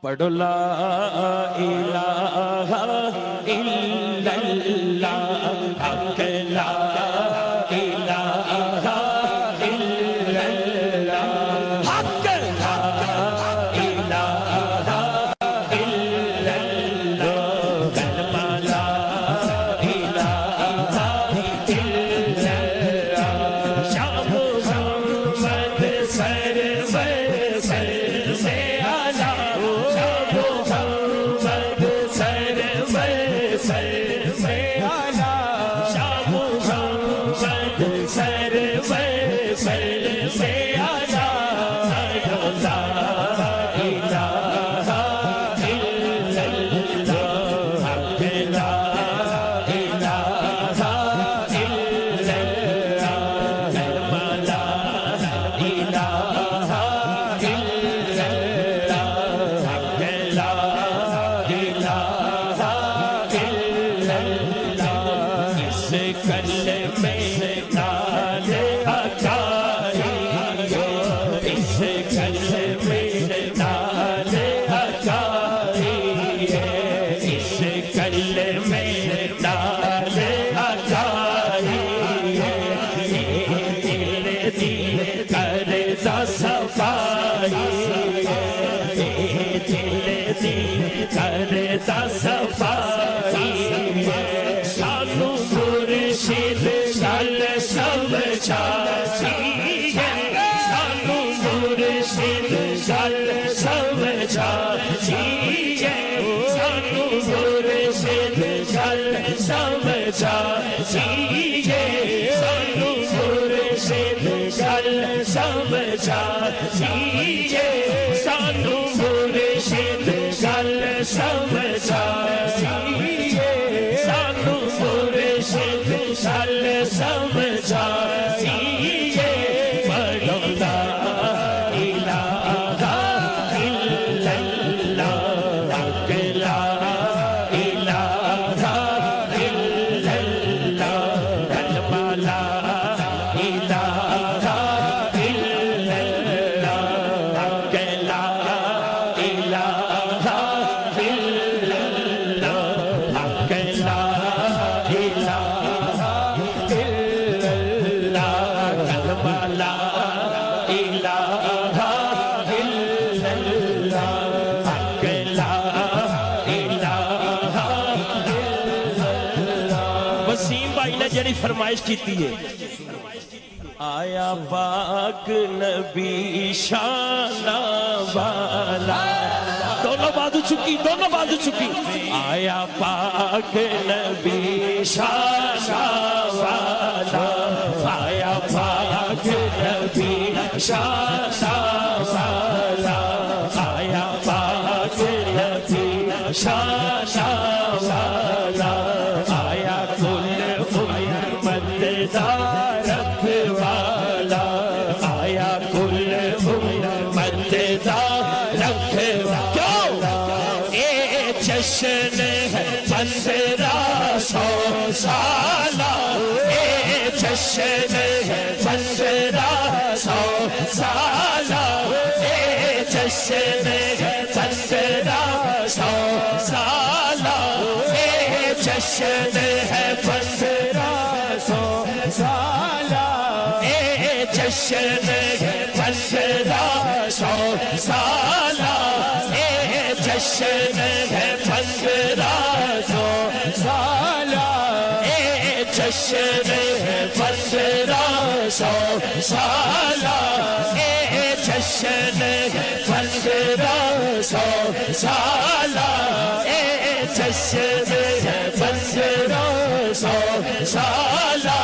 پڑھو لا الہ الا اللہ حق لا الہ الا اللہ حق لا الہ الا اللہ کلمہ لا الہ الا اللہ شاہ محمد سرور سے کرتا صفائی سانو مرشد گل سمجھا چاہیے سانو مرشد گل سمجھا چاہیے سانو مرشد گل سمجھا چاہیے سانو مرشد گل سمجھا چاہیے سانو مرشد گل سمجھا چاہیے سانو مرشد گل سمجھا چاہیے پڑھو لا الہ الا اللہ حق لا الہ الا اللہ کلمہ لا الہ الا اللہ حق لا وسیم بھائی نے جڑی فرمائش کیتی ہے آیا پاک نبی شان والا دونوں بازو چکی دونوں بازو چکی آیا پاک نبی شان والا آیا پاک نبی شان والا آیا پاک نبی شان والا آیا کل امت دا رکھوالا آیا کل امت دا رکھوالا اے جشن ہے 1500 سالہ اے جشن ہے 1500 سالہ اے جشن ہے 1500 سالہ اے جشن ہے 1500 سالہ اے جشن ہے 1500 سالہ اے جشن ہے 1500 سالہ اے جشن ہے 1500 سالہ اے جشن ہے 1500 سالہ اے جشن ہے 1500 سالہ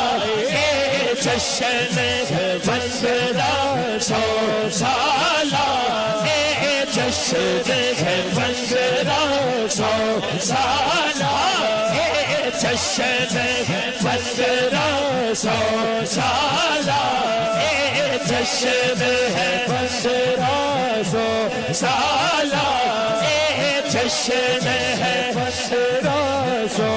اے جشن ہے 1500 سالہ اے جشن ہے 1500 سالہ اے جشن ہے 1500 سالہ اے جشن ہے 1500 سالہ اے جشن ہے 1500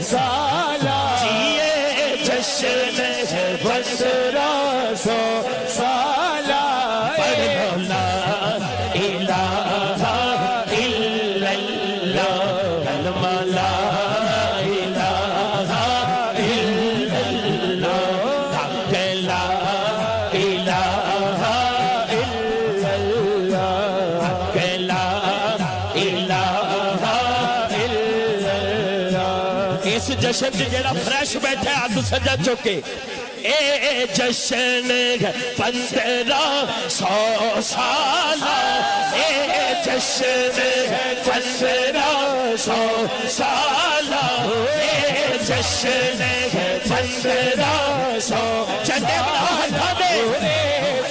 سالہ یہ جشن ہے 1500 سالہ پڑھو لا الہ کلمہ لا الہ الا اللہ حق لا الہ الا اللہ حق لا الہ الا اللہ اس جشن جڑا فریش بیٹھے ہاتھ سجا چکے اے جشن 1500 سالہ اے جشن 1500 سالہ اے جشن 1500 چندے بنا ہٹھا دے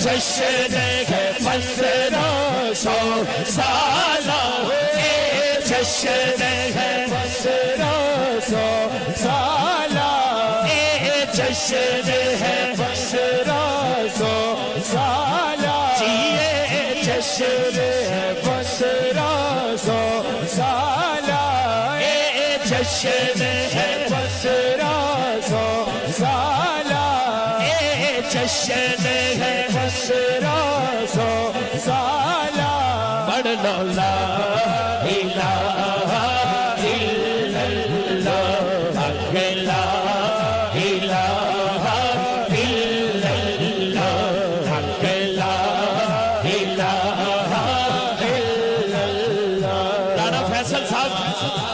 جشن 1500 سالہ اے جشن 1500 سالہ اے جشن ہے 1500 سالہ جیے جشن ہے 1500 سالہ اے جشن ہے 1500 سالہ اے جشن ہے 1500 سالہ پڑھ لو لا الہ الا اللہ حق لا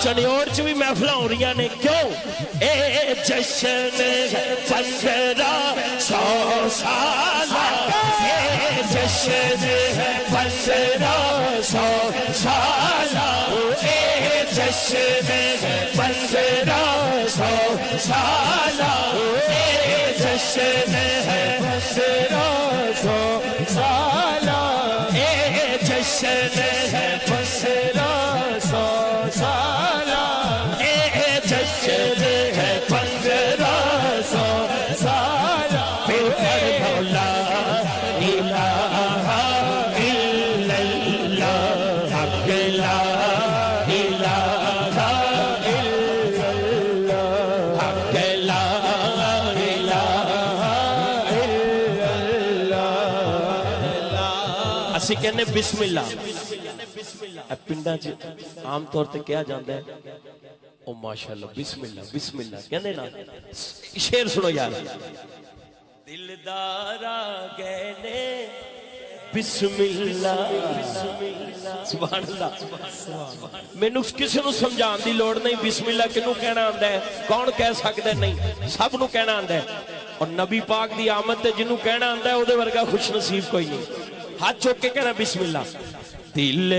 چنیوڑ چ بھی محفلہ ہو رہی نے کیوں اے جشن 1500 سالہ اے جشن 1500 سالہ اے جشن 1500 سالہ اے جشن 1500 سالہ اے جشن 1500 سالہ اے جشن ہے 1500 سالہ پھر کر دو لا الہ الا اللہ حق لا الہ الا اللہ حق لا الہ الا اللہ اسی کہنے بسم اللہ پنڈا چ عام طور تے کیا جاندا ہے او ماشاءاللہ بسم اللہ کہندے نا شعر سنو یار دلدارا کہنے بسم اللہ سبحان اللہ مینوں کسی نو سمجھان دی لوڑ نہیں بسم اللہ کنوں کہنا آندا ہے کون کہہ سکدا نہیں سب نو کہنا آندا ہے اور نبی پاک دی آمد تے جنوں کہنا آندا ہے او دے ورگا خوش نصیب کوئی نہیں ہاتھ چوک کے کہنا بسم اللہ دل